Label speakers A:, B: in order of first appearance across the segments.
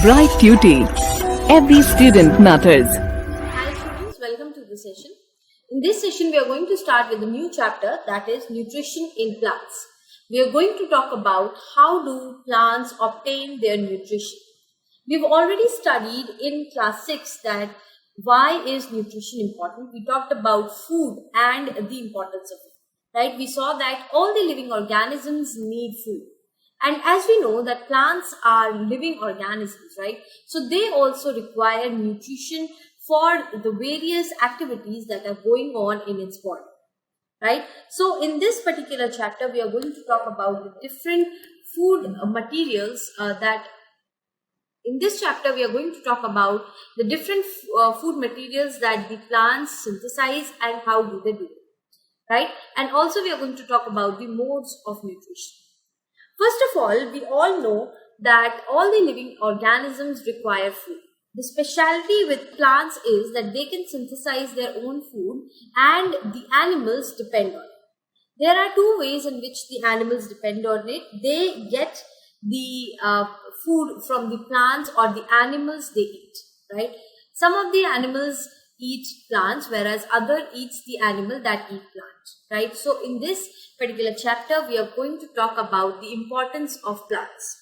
A: Bright Beauty. Every student matters.
B: Hi students, welcome to the session. In this session, we are going to start with a new chapter, that is nutrition in plants. We are going to talk about how do plants obtain their nutrition. We've already studied in class 6 that why is nutrition important. We talked about food and the importance of it, right? We saw that all the living organisms need food. And as we know that plants are living organisms, right? So they also require nutrition for the various activities that are going on in its body, right? So in this particular chapter, we are going to talk about the different food materials in this chapter, we are going to talk about the different food materials that the plants synthesize and how do they do it, right? And also we are going to talk about the modes of nutrition. First of all, we all know that all the living organisms require food. The specialty with plants is that they can synthesize their own food and the animals depend on it. There are two ways in which the animals depend on it. They get the food from the plants or the animals they eat, right? Some of the animals eat plants, whereas other eats the animal that eat plants, right? So in this particular chapter, we are going to talk about the importance of plants.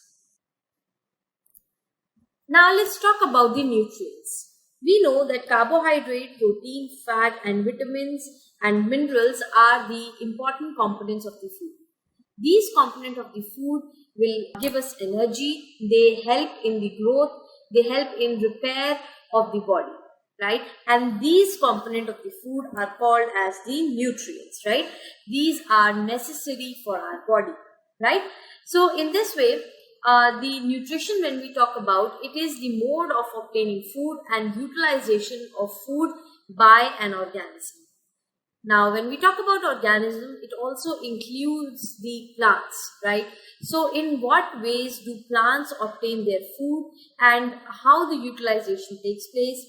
B: Now let's talk about the nutrients. We know that carbohydrate, protein, fat and vitamins and minerals are the important components of the food. These components of the food will give us energy, they help in the growth, they help in repair of the body, right? And these components of the food are called as the nutrients, right? These are necessary for our body, right? So in this way, the nutrition, when we talk about, it is the mode of obtaining food and utilization of food by an organism. Now, when we talk about organism, it also includes the plants, right? So, in what ways do plants obtain their food and how the utilization takes place?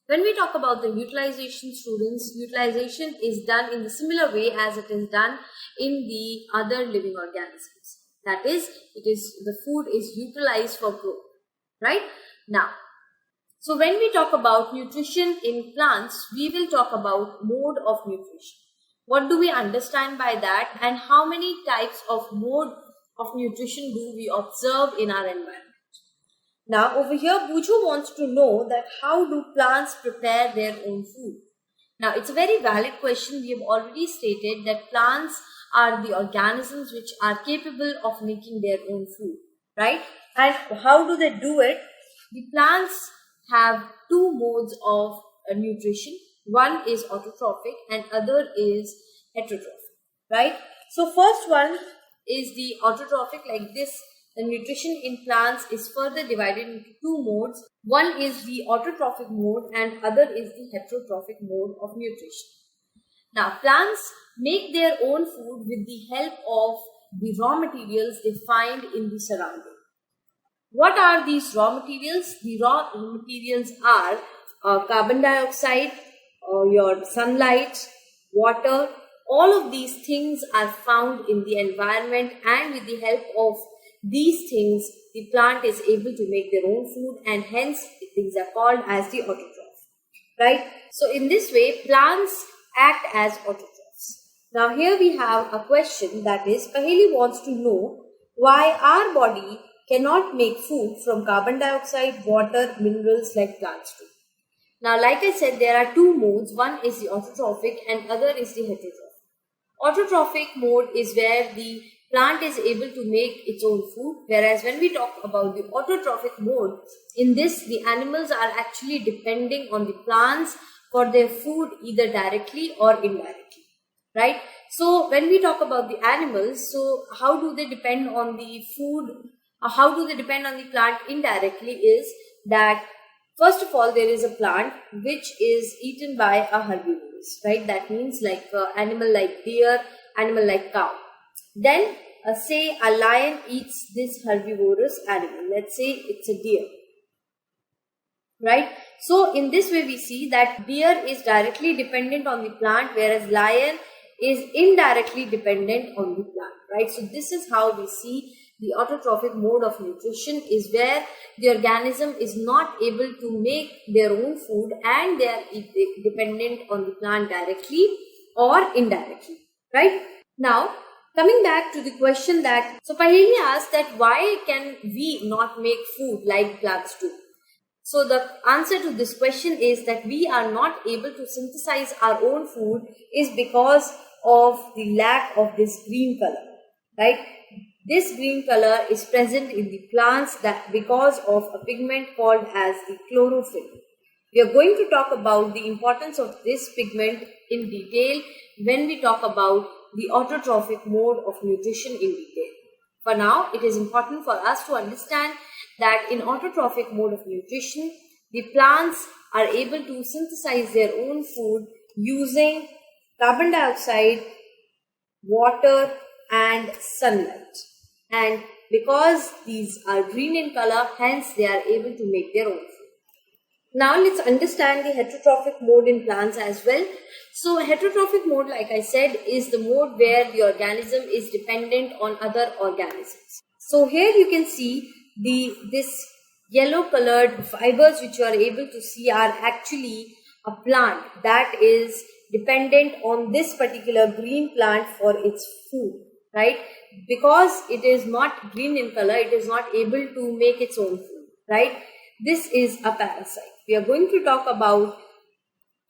B: When we talk about the utilization, students, utilization is done in the similar way as it is done in the other living organisms. That is, the food is utilized for growth, right? Now, so when we talk about nutrition in plants, we will talk about mode of nutrition. What do we understand by that and how many types of mode of nutrition do we observe in our environment? Now over here, Buju wants to know that how do plants prepare their own food? Now it's a very valid question. We have already stated that plants are the organisms which are capable of making their own food, right? And how do they do it? The plants have two modes of nutrition. One is autotrophic and other is heterotrophic, right? So first one is the autotrophic, like this. The nutrition in plants is further divided into two modes. One is the autotrophic mode and other is the heterotrophic mode of nutrition. Now plants make their own food with the help of the raw materials they find in the surrounding. What are these raw materials? The raw materials are carbon dioxide, your sunlight, water. All of these things are found in the environment, and with the help of these things, the plant is able to make their own food, and hence things are called as the autotroph, right? So in this way, plants act as autotrophs. Now here we have a question, that is, Paheli wants to know why our body cannot make food from carbon dioxide, water, minerals like plants do. Now, like I said, there are two modes. One is the autotrophic and other is the heterotrophic. Autotrophic mode is where the plant is able to make its own food, whereas when we talk about the autotrophic mode, in this the animals are actually depending on the plants for their food either directly or indirectly, right? So when we talk about the animals, so how do they depend on the food? How do they depend on the plant indirectly is that first of all, there is a plant which is eaten by a herbivorous, right? That means like animal like deer, animal like cow. Then say a lion eats this herbivorous animal. Let's say it's a deer, right? So in this way we see that deer is directly dependent on the plant, whereas lion is indirectly dependent on the plant, right? So this is how we see the autotrophic mode of nutrition is where the organism is not able to make their own food and they are dependent on the plant directly or indirectly, right? Now, coming back to the question that, so Paheli asked that why can we not make food like plants do? So the answer to this question is that we are not able to synthesize our own food is because of the lack of this green color, right? This green color is present in the plants that because of a pigment called as the chlorophyll. We are going to talk about the importance of this pigment in detail when we talk about the autotrophic mode of nutrition in detail. For now, it is important for us to understand that in autotrophic mode of nutrition, the plants are able to synthesize their own food using carbon dioxide, water and sunlight. And because these are green in color, hence they are able to make their own food. Now let's understand the heterotrophic mode in plants as well. So heterotrophic mode, like I said, is the mode where the organism is dependent on other organisms. So here you can see this yellow colored fibers which you are able to see are actually a plant that is dependent on this particular green plant for its food, right? Because it is not green in color, it is not able to make its own food, right? This is a parasite. We are going to talk about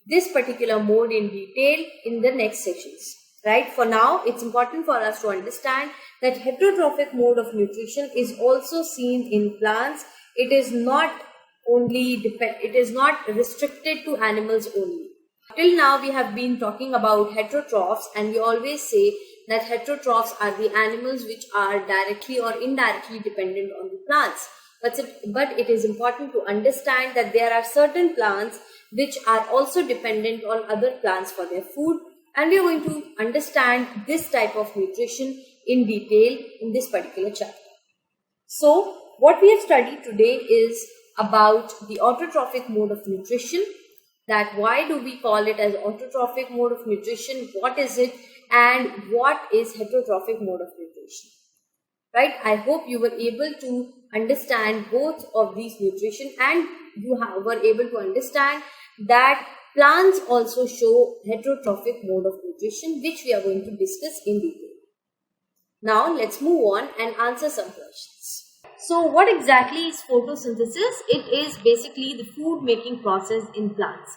B: this particular mode in detail in the next sessions, right? For now, it's important for us to understand that heterotrophic mode of nutrition is also seen in plants. It is not restricted to animals only. Till now, we have been talking about heterotrophs, and we always say that heterotrophs are the animals which are directly or indirectly dependent on the plants. But it is important to understand that there are certain plants which are also dependent on other plants for their food, and we are going to understand this type of nutrition in detail in this particular chapter. So, what we have studied today is about the autotrophic mode of nutrition, that why do we call it as autotrophic mode of nutrition, what is it, and what is heterotrophic mode of nutrition, right? I hope you were able to understand both of these nutrition, and you were able to understand that plants also show heterotrophic mode of nutrition, which we are going to discuss in detail. Now let's move on and answer some questions. So what exactly is photosynthesis? It is basically the food making process in plants.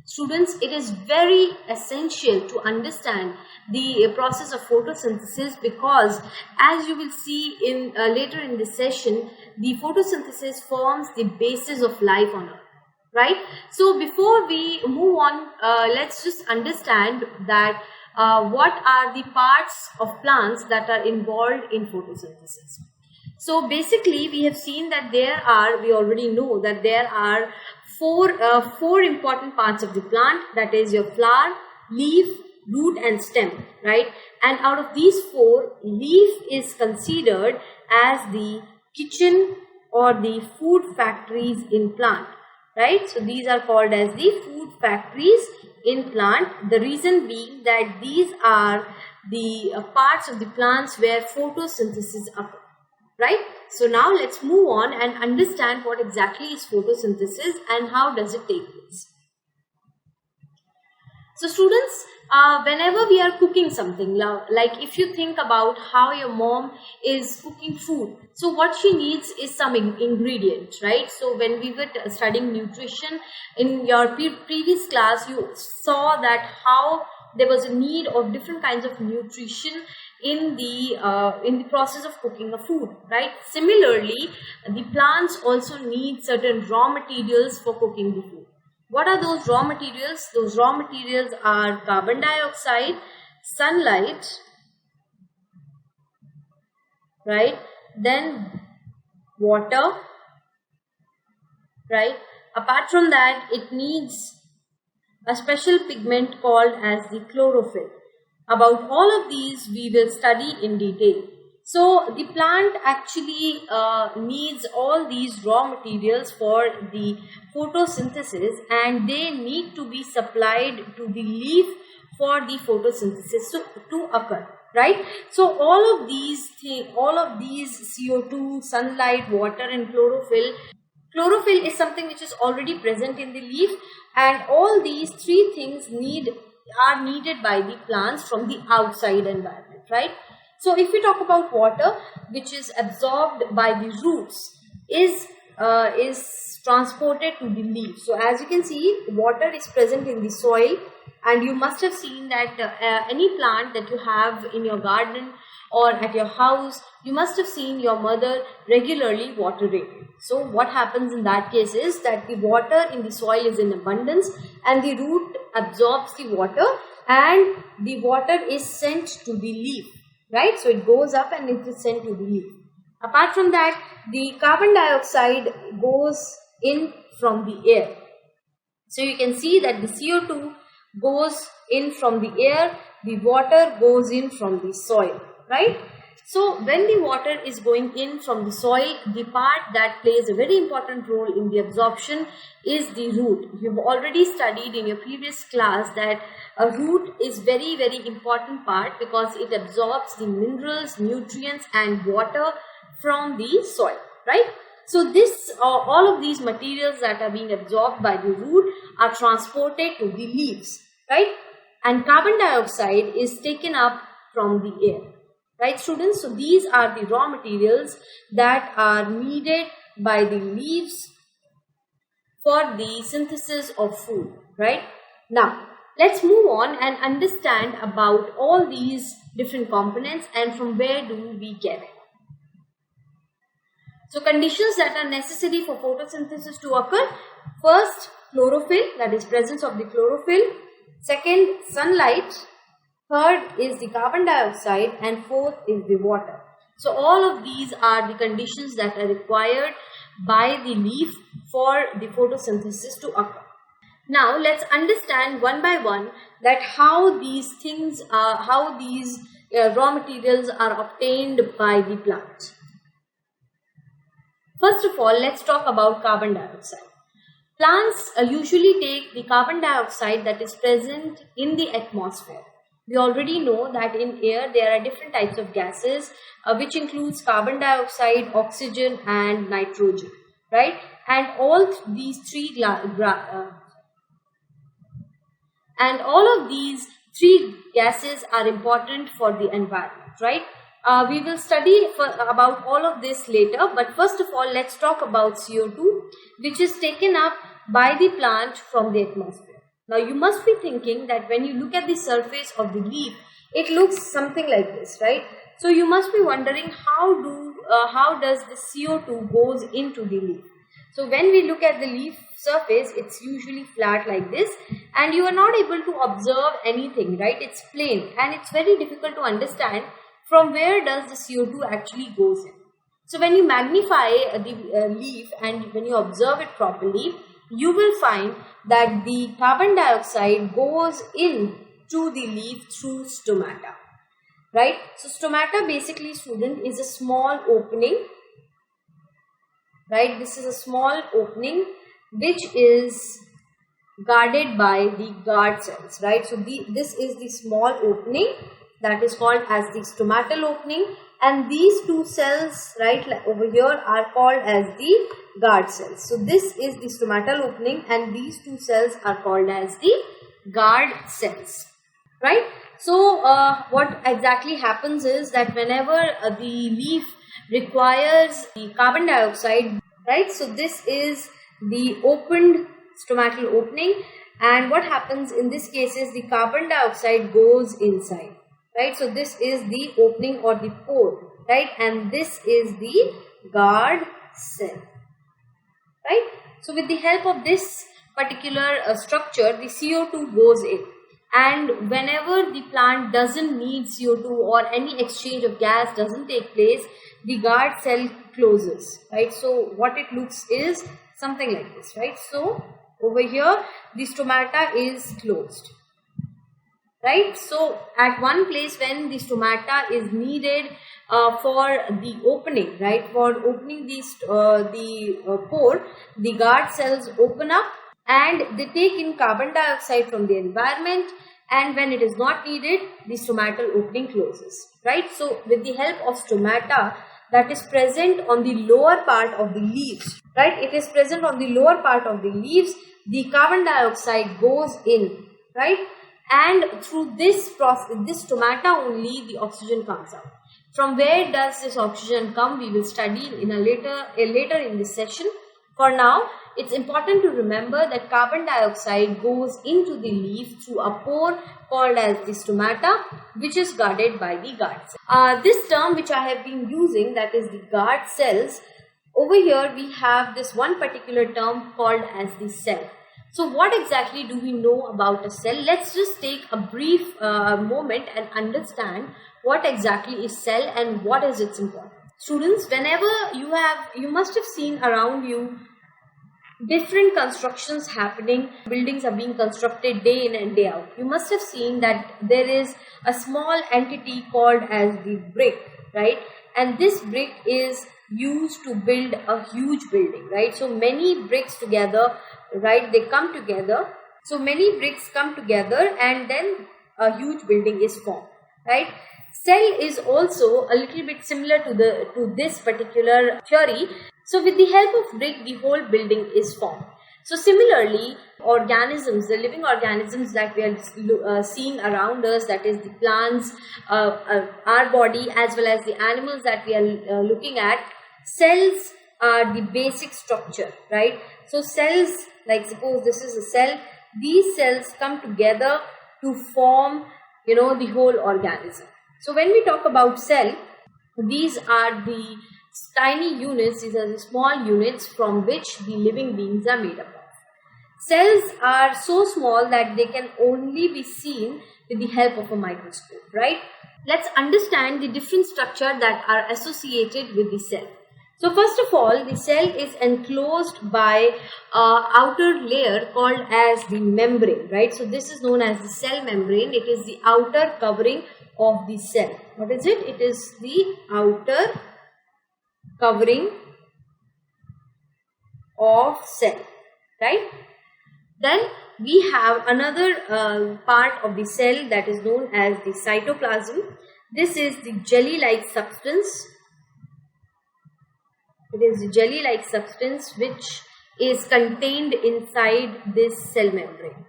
B: Students, it is very essential to understand the process of photosynthesis, because as you will see in later in this session, the photosynthesis forms the basis of life on Earth, right? So before we move on, let's just understand that what are the parts of plants that are involved in photosynthesis. So basically we have seen that we already know that there are four important parts of the plant, that is your flower, leaf, root and stem, right? And out of these four, leaf is considered as the kitchen or the food factories in plant, right? So these are called as the food factories in plant. The reason being that these are the parts of the plants where photosynthesis occurs, right? So now let's move on and understand what exactly is photosynthesis and how does it take place. So students, whenever we are cooking something, like if you think about how your mom is cooking food, so what she needs is some ingredient, right? So when we were studying nutrition in your previous class, you saw that how there was a need of different kinds of nutrition in the process of cooking a food, right? Similarly, the plants also need certain raw materials for cooking the food. What are those raw materials? Those raw materials are carbon dioxide, sunlight, right? Then water, right? Apart from that, it needs a special pigment called as the chlorophyll. About all of these we will study in detail. So the plant actually needs all these raw materials for the photosynthesis, and they need to be supplied to the leaf for the photosynthesis to occur, right? So all of these CO2, sunlight, water, and chlorophyll. Chlorophyll is something which is already present in the leaf, and all these three things are needed by the plants from the outside environment, right? So if we talk about water, which is absorbed by the roots, is transported to the leaf. So as you can see, water is present in the soil, and you must have seen that any plant that you have in your garden or at your house, you must have seen your mother regularly watering it. So what happens in that case is that the water in the soil is in abundance, and the root absorbs the water, and the water is sent to the leaf, right? So it goes up and it is sent to the leaf. Apart from that, the carbon dioxide goes in from the air. So you can see that the CO2 goes in from the air, the water goes in from the soil, right? So when the water is going in from the soil, the part that plays a very important role in the absorption is the root. You've already studied in your previous class that a root is very, very important part because it absorbs the minerals, nutrients, and water from the soil, right? So this all of these materials that are being absorbed by the root are transported to the leaves, right? And carbon dioxide is taken up from the air, right, students? So these are the raw materials that are needed by the leaves for the synthesis of food, right? Now let's move on and understand about all these different components and from where do we get it. So conditions that are necessary for photosynthesis to occur: first, chlorophyll, that is presence of the chlorophyll; second, sunlight; third is the carbon dioxide; and fourth is the water. So all of these are the conditions that are required by the leaf for the photosynthesis to occur. Now let's understand one by one that how these raw materials are obtained by the plant. First of all, let's talk about carbon dioxide. Plants usually take the carbon dioxide that is present in the atmosphere. We already know that in air there are different types of gases, which includes carbon dioxide, oxygen, and nitrogen, right? And all of these three gases are important for the environment, right? We will study about all of this later, but first of all, let's talk about CO2, which is taken up by the plant from the atmosphere. Now, you must be thinking that when you look at the surface of the leaf, it looks something like this, right? So you must be wondering how does the CO2 goes into the leaf. So when we look at the leaf surface, it's usually flat like this, and you are not able to observe anything, right? It's plain, and it's very difficult to understand from where does the CO2 actually goes in. So when you magnify the leaf and when you observe it properly, you will find that the carbon dioxide goes in to the leaf through stomata, right? So stomata basically, student, is a small opening, right? This is a small opening which is guarded by the guard cells, right? So this is the small opening that is called as the stomatal opening, and these two cells right over here are called as the guard cells. So this is the stomatal opening and these two cells are called as the guard cells, right? So what exactly happens is that whenever the leaf requires the carbon dioxide, right, so this is the opened stomatal opening, and what happens in this case is the carbon dioxide goes inside, right? So this is the opening or the pore, right? And this is the guard cell, right? So with the help of this particular structure, the CO2 goes in, and whenever the plant doesn't need CO2 or any exchange of gas doesn't take place, the guard cell closes, right? So what it looks is something like this, right? So over here the stomata is closed, right? So at one place when the stomata is needed for the opening, right, for opening the pore, the guard cells open up and they take in carbon dioxide from the environment, and when it is not needed, the stomatal opening closes, right? So with the help of stomata that is present on the lower part of the leaves, right? It is present on the lower part of the leaves, the carbon dioxide goes in, right? And through this process, this stomata only, the oxygen comes out. From where does this oxygen come? We will study in later in this session. For now, it's important to remember that carbon dioxide goes into the leaf through a pore called as the stomata, which is guarded by the guard cells. This term which I have been using, that is the guard cells, over here we have this one particular term called as the cell. So what exactly do we know about a cell? Let's just take a brief moment and understand what exactly is cell and what is its importance. Students, whenever you must have seen around you different constructions happening, buildings are being constructed day in and day out. You must have seen that there is a small entity called as the brick, right? And this brick is used to build a huge building, right? So many bricks together, right? They come together. So many bricks come together and then a huge building is formed, right? Cell is also a little bit similar to this particular theory. So with the help of brick, the whole building is formed. So similarly, organisms, the living organisms that we are seeing around us, that is the plants, our body, as well as the animals that we are looking at, cells are the basic structure, right? So cells, like suppose this is a cell, these cells come together to form, the whole organism. So when we talk about cell, these are the tiny units, these are the small units from which the living beings are made up of. Cells are so small that they can only be seen with the help of a microscope, right? Let's understand the different structure that are associated with the cell. So first of all, the cell is enclosed by an outer layer called as the membrane, right? So this is known as the cell membrane. It is the outer covering of the cell. What is it? It is the outer covering of cell, right? Then we have another part of the cell that is known as the cytoplasm. This is the jelly-like substance. It is the jelly-like substance which is contained inside this cell membrane,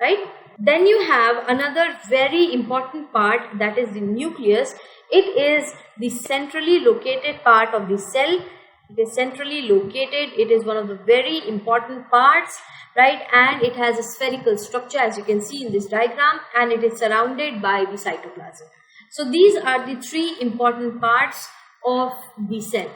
B: right? Then you have another very important part, that is the nucleus. It is the centrally located part of the cell. It is centrally located. It is one of the very important parts, right? And it has a spherical structure, as you can see in this diagram, and it is surrounded by the cytoplasm. So these are the three important parts of the cell.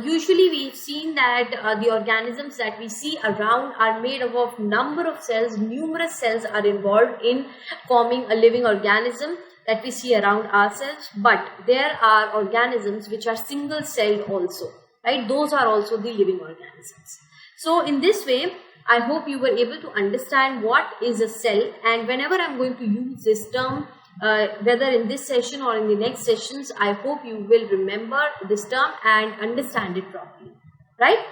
B: Usually we've seen that the organisms that we see around are made up of number of cells. Numerous cells are involved in forming a living organism that we see around ourselves, but there are organisms which are single-celled also, right? Those are also the living organisms. So in this way, I hope you were able to understand what is a cell, and whenever I'm going to use this term, whether in this session or in the next sessions, I hope you will remember this term and understand it properly, right?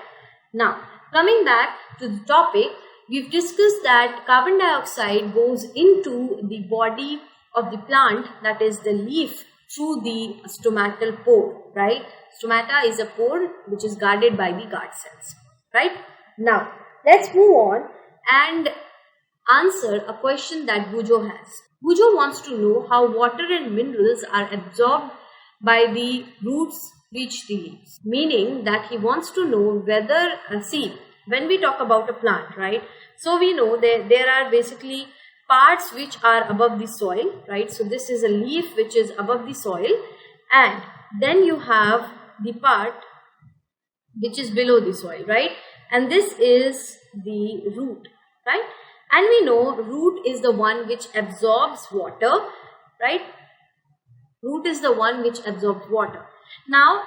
B: Now, coming back to the topic, we've discussed that carbon dioxide goes into the body of the plant, that is the leaf, through the stomatal pore, right? Stomata is a pore which is guarded by the guard cells, right? Now, let's move on and answer a question that Bujo has. Bujo wants to know how water and minerals are absorbed by the roots reach the leaves. Meaning that he wants to know whether, when we talk about a plant, right? So we know that there are basically parts which are above the soil, right? So this is a leaf which is above the soil, and then you have the part which is below the soil, right? And this is the root, right? And we know root is the one which absorbs water, right? Root is the one which absorbs water. Now,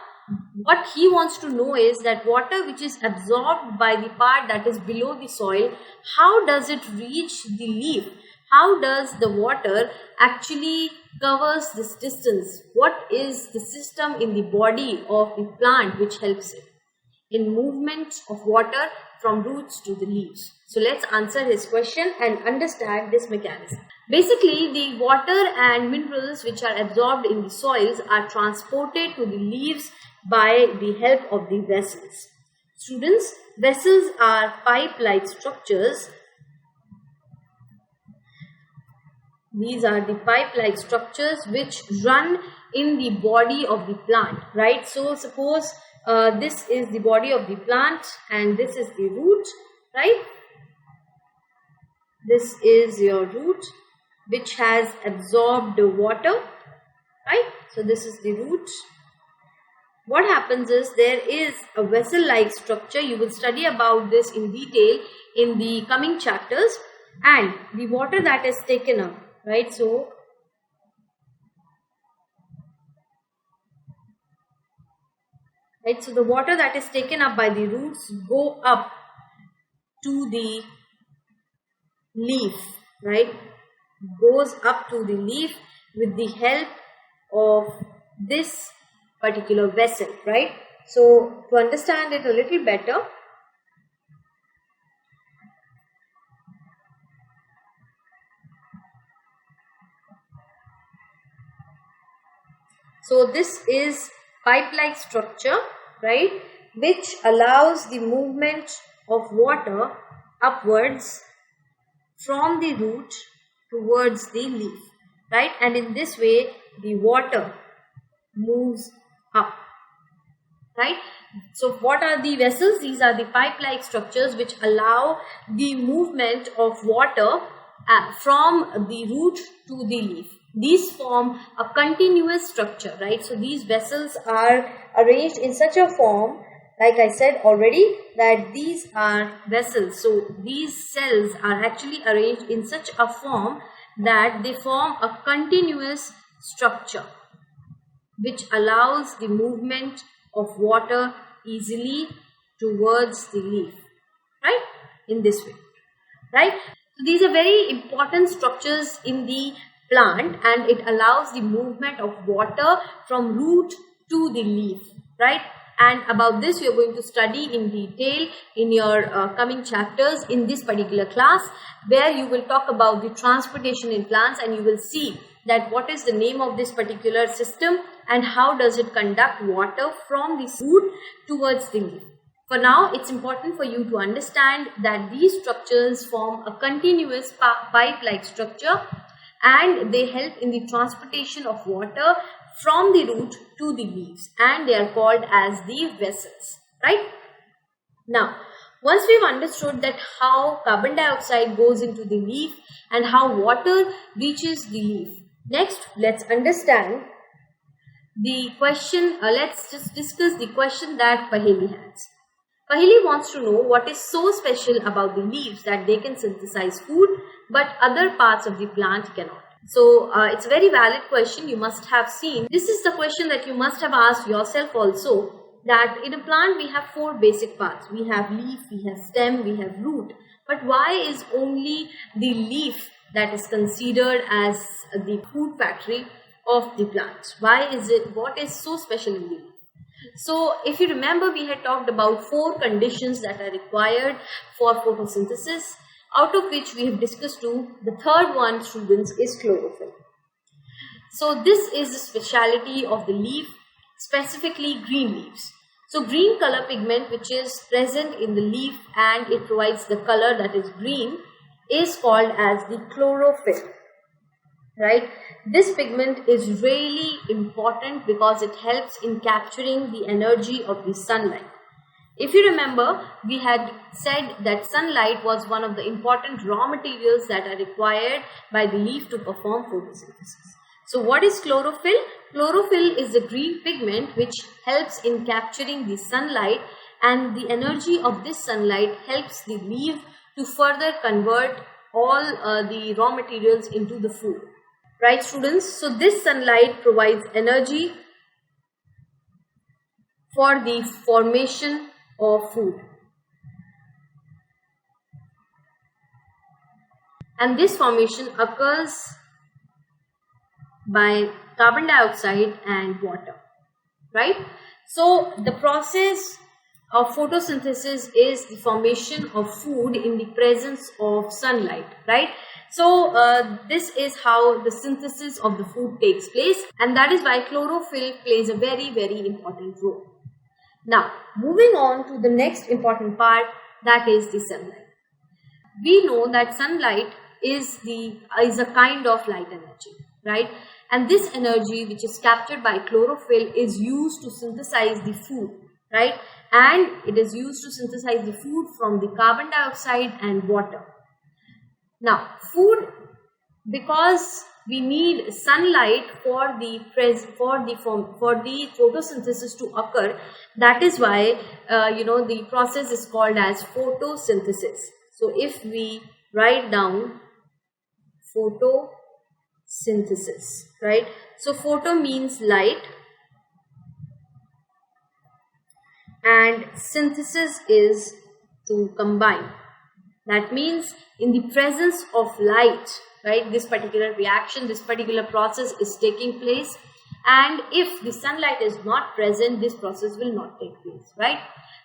B: what he wants to know is that water which is absorbed by the part that is below the soil, how does it reach the leaf? How does the water actually covers this distance? What is the system in the body of the plant which helps it in movement of water from roots to the leaves? So let's answer his question and understand this mechanism. Basically, the water and minerals which are absorbed in the soils are transported to the leaves by the help of the vessels. Students, vessels are pipe-like structures. These are the pipe-like structures which run in the body of the plant, right? So suppose this is the body of the plant and this is the root, right? This is your root which has absorbed the water, right? So this is the root. What happens is there is a vessel-like structure. You will study about this in detail in the coming chapters. And the water that is taken up, right? So the water that is taken up by the roots go up to the leaf, right? Goes up to the leaf with the help of this particular vessel, right? So to understand it a little better, so this is pipe-like structure, right, which allows the movement of water upwards from the root towards the leaf, right? And in this way the water moves up, right? So what are the vessels? These are the pipe-like structures which allow the movement of water from the root to the leaf. These form a continuous structure, right? So these vessels are arranged in such a form, like I said already, that these are vessels. So these cells are actually arranged in such a form that they form a continuous structure which allows the movement of water easily towards the leaf, right? In this way, right? So these are very important structures in the plant and it allows the movement of water from root to the leaf, right? And about this we are going to study in detail in your coming chapters in this particular class, where you will talk about the transportation in plants and you will see that what is the name of this particular system and how does it conduct water from the root towards the leaf. For now, it's important for you to understand that these structures form a continuous pipe-like structure and they help in the transportation of water from the root to the leaves, and they are called as the vessels, right? Now, once we've understood that how carbon dioxide goes into the leaf and how water reaches the leaf, next let's understand the question, let's just discuss the question that Paheli has. Paheli wants to know what is so special about the leaves that they can synthesize food but other parts of the plant cannot. So it's a very valid question. You must have seen. This is the question that you must have asked yourself also, that in a plant we have four basic parts. We have leaf, we have stem, we have root. But why is only the leaf that is considered as the food factory of the plant? Why is it? What is so special in the leaf? So if you remember, we had talked about four conditions that are required for photosynthesis, out of which we have discussed two. The third one, students, is chlorophyll. So this is the speciality of the leaf, specifically green leaves. So green color pigment which is present in the leaf and it provides the color that is green is called as the chlorophyll, right? This pigment is really important because it helps in capturing the energy of the sunlight. If you remember, we had said that sunlight was one of the important raw materials that are required by the leaf to perform photosynthesis. So what is chlorophyll? Chlorophyll is a green pigment which helps in capturing the sunlight, and the energy of this sunlight helps the leaf to further convert all the raw materials into the food. Right, students? So this sunlight provides energy for the formation of food. And this formation occurs by carbon dioxide and water, right? So the process of photosynthesis is the formation of food in the presence of sunlight, right? So this is how the synthesis of the food takes place, and that is why chlorophyll plays a very, very important role. Now, moving on to the next important part, that is the sunlight. We know that sunlight is a kind of light energy, right? And this energy, which is captured by chlorophyll, is used to synthesize the food, right? And it is used to synthesize the food from the carbon dioxide and water. Now, food, because we need sunlight for the photosynthesis to occur. That is why the process is called as photosynthesis. So if we write down photosynthesis, right? So photo means light, and synthesis is to combine. That means in the presence of light, right, this particular reaction, this particular process is taking place, and if the sunlight is not present, this process will not take place, right?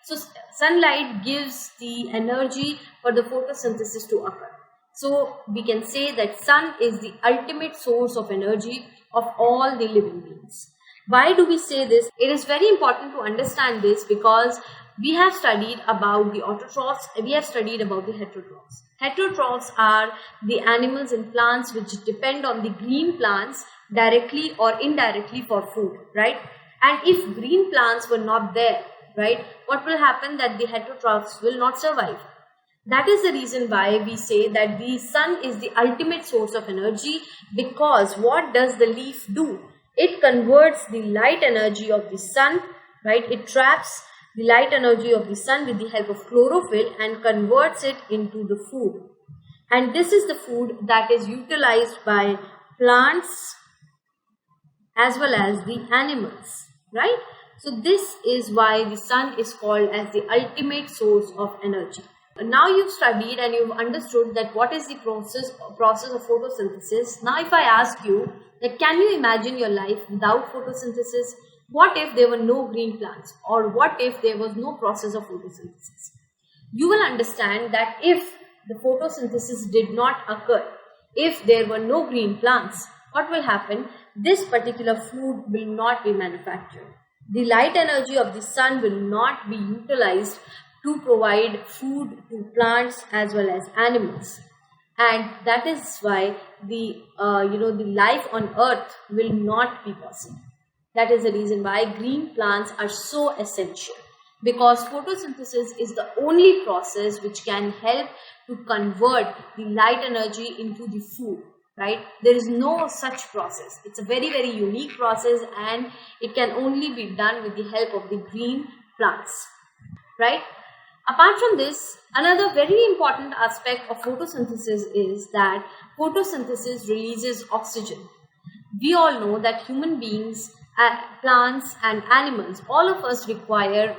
B: So sunlight gives the energy for the photosynthesis to occur. So we can say that sun is the ultimate source of energy of all the living beings. Why do we say this? It is very important to understand this because we have studied about the autotrophs and we have studied about the heterotrophs. Heterotrophs are the animals and plants which depend on the green plants directly or indirectly for food, right? And if green plants were not there, right, what will happen? That the heterotrophs will not survive. That is the reason why we say that the sun is the ultimate source of energy, because what does the leaf do? It converts the light energy of the sun, right? It traps the light energy of the sun with the help of chlorophyll and converts it into the food. And this is the food that is utilized by plants as well as the animals, right? So this is why the sun is called as the ultimate source of energy. Now you've studied and you've understood that what is the process of photosynthesis. Now if I ask you that can you imagine your life without photosynthesis? What if there were no green plants, or what if there was no process of photosynthesis? You will understand that if the photosynthesis did not occur, if there were no green plants, what will happen? This particular food will not be manufactured. The light energy of the sun will not be utilized to provide food to plants as well as animals. And that is why the life on earth will not be possible. That is the reason why green plants are so essential, because photosynthesis is the only process which can help to convert the light energy into the food, right? There is no such process. It's a very, very unique process, and it can only be done with the help of the green plants, right? Apart from this, another very important aspect of photosynthesis is that photosynthesis releases oxygen. We all know that human beings, plants and animals, all of us require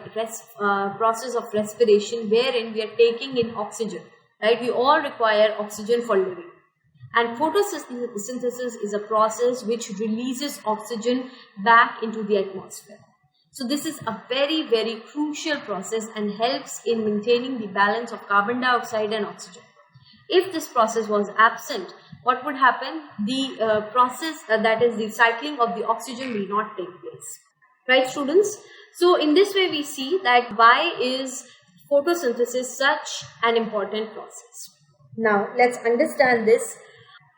B: process of respiration wherein we are taking in oxygen, right? We all require oxygen for living. And photosynthesis is a process which releases oxygen back into the atmosphere. So this is a very, very crucial process and helps in maintaining the balance of carbon dioxide and oxygen. If this process was absent, what would happen? The process, that is the cycling of the oxygen, will not take place. Right, students? So in this way we see that why is photosynthesis such an important process. Now let's understand this.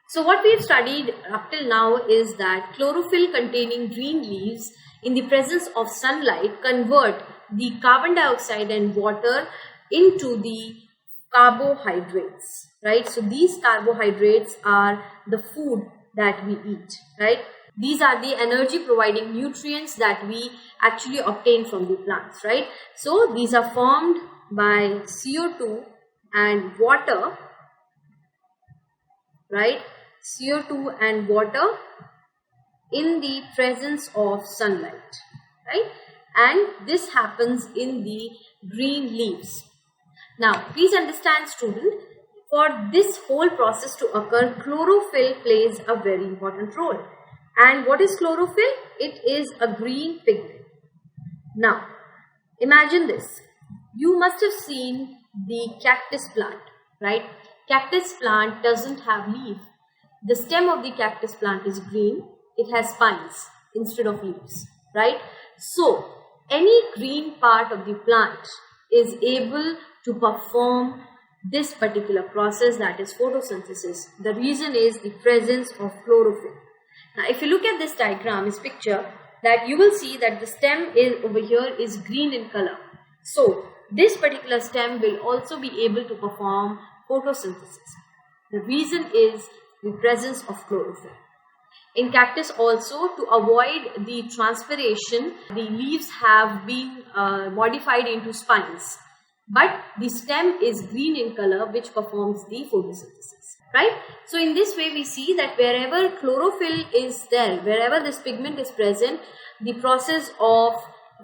B: So what we have studied up till now is that chlorophyll containing green leaves in the presence of sunlight convert the carbon dioxide and water into the carbohydrates, right? So these carbohydrates are the food that we eat, right? These are the energy providing nutrients that we actually obtain from the plants, right? So these are formed by CO2 and water, right? CO2 and water in the presence of sunlight, right? And this happens in the green leaves. Now, please understand, student, for this whole process to occur, chlorophyll plays a very important role. And what is chlorophyll? It is a green pigment. Now, imagine this. You must have seen the cactus plant, right? Cactus plant doesn't have leaf. The stem of the cactus plant is green. It has spines instead of leaves, right? So, any green part of the plant is able to perform this particular process, that is photosynthesis. The reason is the presence of chlorophyll. Now, if you look at this diagram, this picture, that you will see that the stem is over here is green in color. So, this particular stem will also be able to perform photosynthesis. The reason is the presence of chlorophyll. In cactus also, to avoid the transpiration, the leaves have been modified into spines. But the stem is green in color, which performs the photosynthesis, right? So in this way, we see that wherever chlorophyll is there, wherever this pigment is present, the process of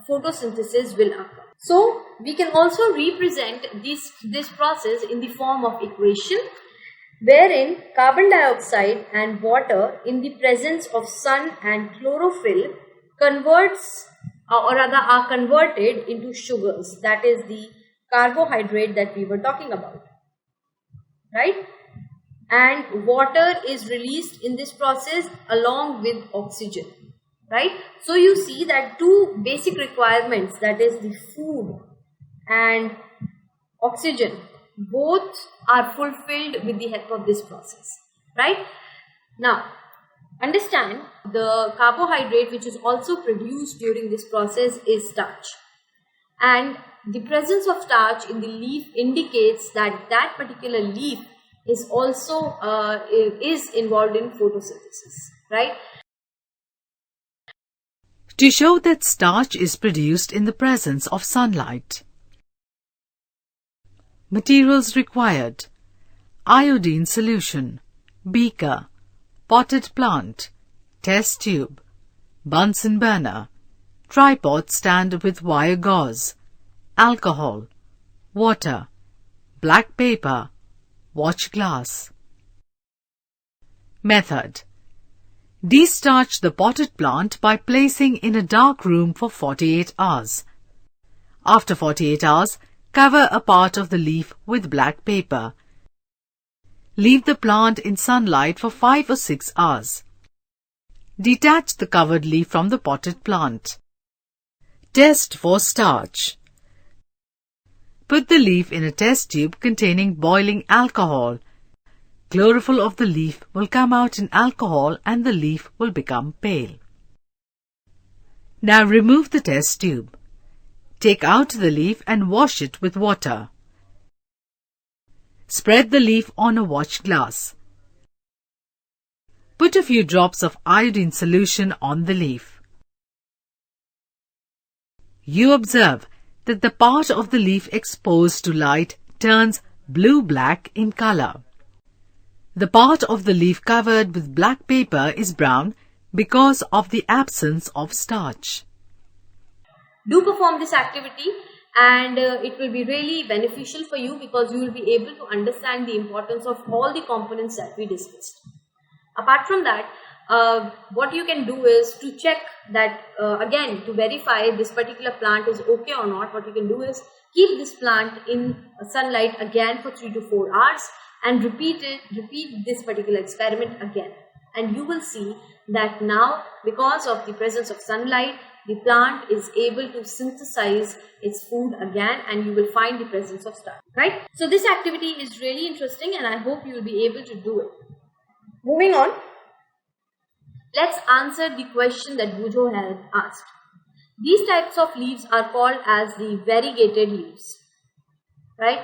B: photosynthesis will occur. So we can also represent this process in the form of equation, wherein carbon dioxide and water in the presence of sun and chlorophyll are converted into sugars. That is the carbohydrate that we were talking about, right? And water is released in this process along with oxygen, right? So you see that two basic requirements, that is the food and oxygen, both are fulfilled with the help of this process, right? Now, understand the carbohydrate which is also produced during this process is starch. And the presence of starch in the leaf indicates that that particular leaf is also is involved in photosynthesis, right?
C: To show that starch is produced in the presence of sunlight. Materials required: iodine solution, beaker, potted plant, test tube, Bunsen burner, tripod stand with wire gauze, alcohol, water, black paper, watch glass. Method: destarch the potted plant by placing in a dark room for 48 hours. After 48 hours, cover a part of the leaf with black paper. Leave the plant in sunlight for 5 or 6 hours. Detach the covered leaf from the potted plant. Test for starch. Put the leaf in a test tube containing boiling alcohol. Chlorophyll of the leaf will come out in alcohol and the leaf will become pale. Now remove the test tube. Take out the leaf and wash it with water. Spread the leaf on a watch glass. Put a few drops of iodine solution on the leaf. You observe that the part of the leaf exposed to light turns blue-black in color. The part of the leaf covered with black paper is brown because of the absence of starch.
B: Do perform this activity, and it will be really beneficial for you because you will be able to understand the importance of all the components that we discussed. Apart from that, what you can do is to check that again, to verify this particular plant is okay or not, what you can do is keep this plant in sunlight again for 3 to 4 hours and repeat this particular experiment again, and you will see that now, because of the presence of sunlight, the plant is able to synthesize its food again, and you will find the presence of starch, right? So this activity is really interesting and I hope you will be able to do it. Moving on, let's answer the question that Bujo had asked. These types of leaves are called as the variegated leaves, right?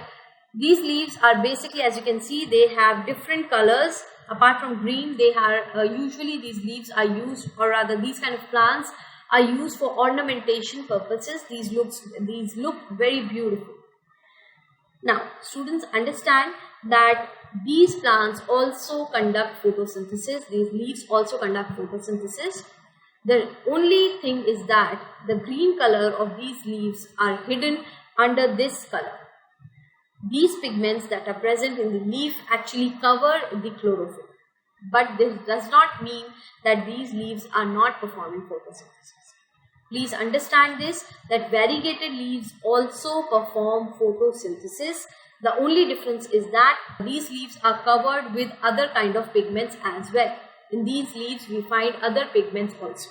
B: These leaves are basically, as you can see, they have different colors. Apart from green, they are usually these leaves are used, or rather these kind of plants are used for ornamentation purposes. These look very beautiful. Now, students understand that these plants also conduct photosynthesis. These leaves also conduct photosynthesis. The only thing is that the green color of these leaves are hidden under this color. These pigments that are present in the leaf actually cover the chlorophyll. But this does not mean that these leaves are not performing photosynthesis. Please understand this, that variegated leaves also perform photosynthesis. The only difference is that these leaves are covered with other kind of pigments as well. In these leaves we find other pigments also.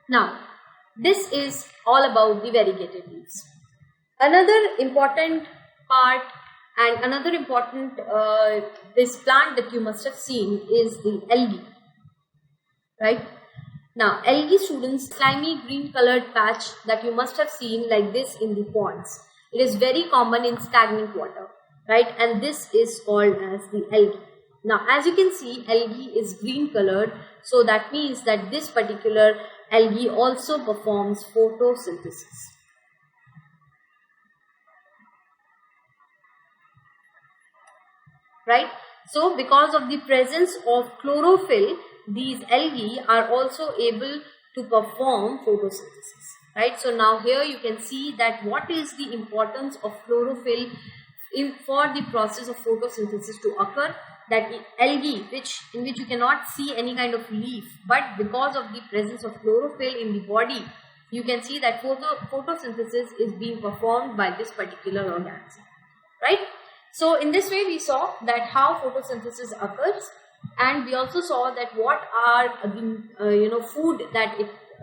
B: Now, this is all about the variegated leaves. Another important part and another important this plant that you must have seen is the algae, right? Now, algae, students, slimy green colored patch that you must have seen like this in the ponds. It is very common in stagnant water, right? And this is called as the algae. Now, as you can see, algae is green colored, so that means that this particular algae also performs photosynthesis. Right? So, because of the presence of chlorophyll, these algae are also able to perform photosynthesis. Right? So, now here you can see that what is the importance of chlorophyll for the process of photosynthesis to occur. That algae, in which you cannot see any kind of leaf, but because of the presence of chlorophyll in the body, you can see that photosynthesis is being performed by this particular organism, right? So in this way we saw that how photosynthesis occurs, and we also saw that what are the food that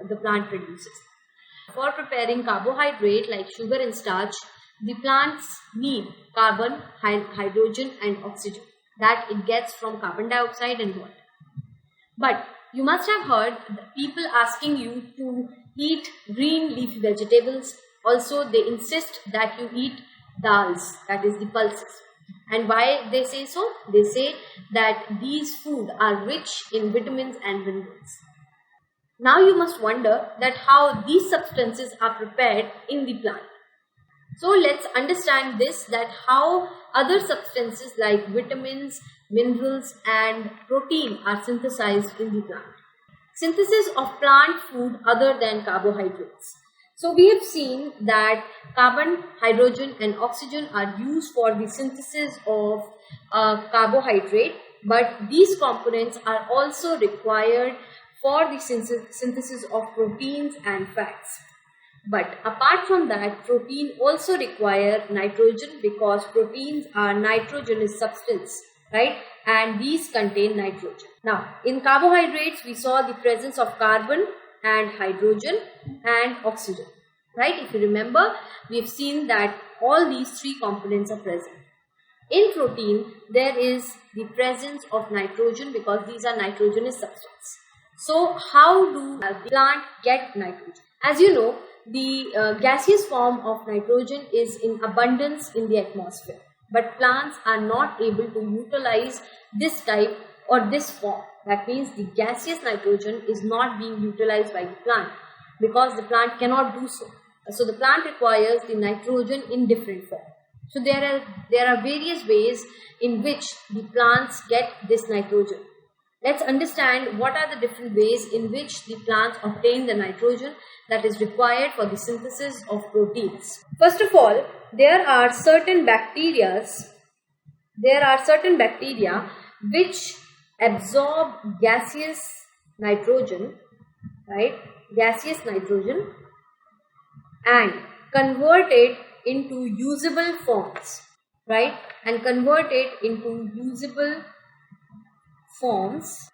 B: the plant produces. For preparing carbohydrate like sugar and starch, the plants need carbon, hydrogen and oxygen that it gets from carbon dioxide and water. But you must have heard people asking you to eat green leafy vegetables. Also, they insist that you eat dals, that is the pulses. And why they say so? They say that these food are rich in vitamins and minerals. Now you must wonder that how these substances are prepared in the plant. So let's understand this, that how other substances like vitamins, minerals and protein are synthesized in the plant. Synthesis of plant food other than carbohydrates. So we have seen that carbon, hydrogen and oxygen are used for the synthesis of carbohydrate, but these components are also required for the synthesis of proteins and fats. But apart from that, protein also require nitrogen, because proteins are nitrogenous substance, right? And these contain nitrogen. Now, in carbohydrates, we saw the presence of carbon and hydrogen and oxygen, right? If you remember, we have seen that all these three components are present. In protein, there is the presence of nitrogen, because these are nitrogenous substances. So, how do the plant get nitrogen? As you know, the gaseous form of nitrogen is in abundance in the atmosphere, but plants are not able to utilize this type or this form. That means the gaseous nitrogen is not being utilized by the plant, because the plant cannot do so. So the plant requires the nitrogen in different form. So there are various ways in which the plants get this nitrogen. Let's understand what are the different ways in which the plants obtain the nitrogen that is required for the synthesis of proteins. First of all, there are certain bacteria which absorb gaseous nitrogen, right? Gaseous nitrogen, and convert it into usable forms, right? And convert it into usable forms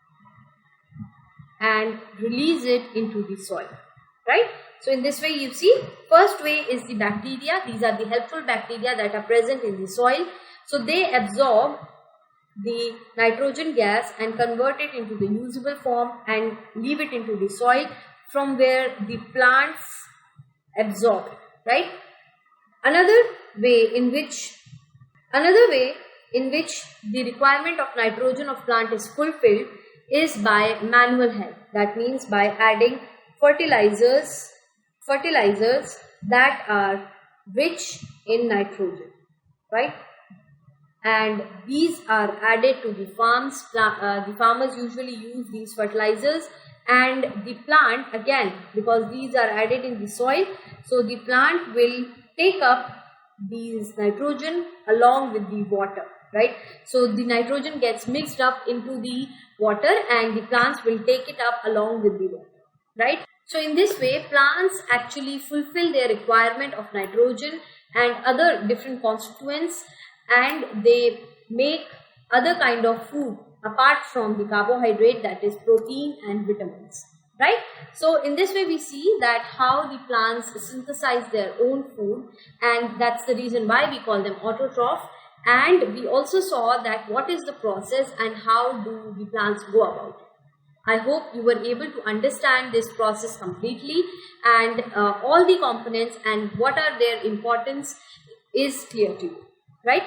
B: and release it into the soil, right? So in this way, you see, first way is the bacteria. These are the helpful bacteria that are present in the soil. So they absorb the nitrogen gas and convert it into the usable form and leave it into the soil, from where the plants absorb it, right? Another way in which the requirement of nitrogen of plant is fulfilled is by manual help. That means by adding fertilizers that are rich in nitrogen, right? And these are added to the farms. The farmers usually use these fertilizers, and the plant, again, because these are added in the soil, so the plant will take up these nitrogen along with the water, right? So the nitrogen gets mixed up into the water and the plants will take it up along with the water, right? So in this way, plants actually fulfill their requirement of nitrogen and other different constituents, and they make other kind of food apart from the carbohydrate, that is protein and vitamins, right? So in this way we see that how the plants synthesize their own food, and that's the reason why we call them autotroph. And we also saw that what is the process and how do the plants go about it. I hope you were able to understand this process completely, and all the components and what are their importance is clear to you, right?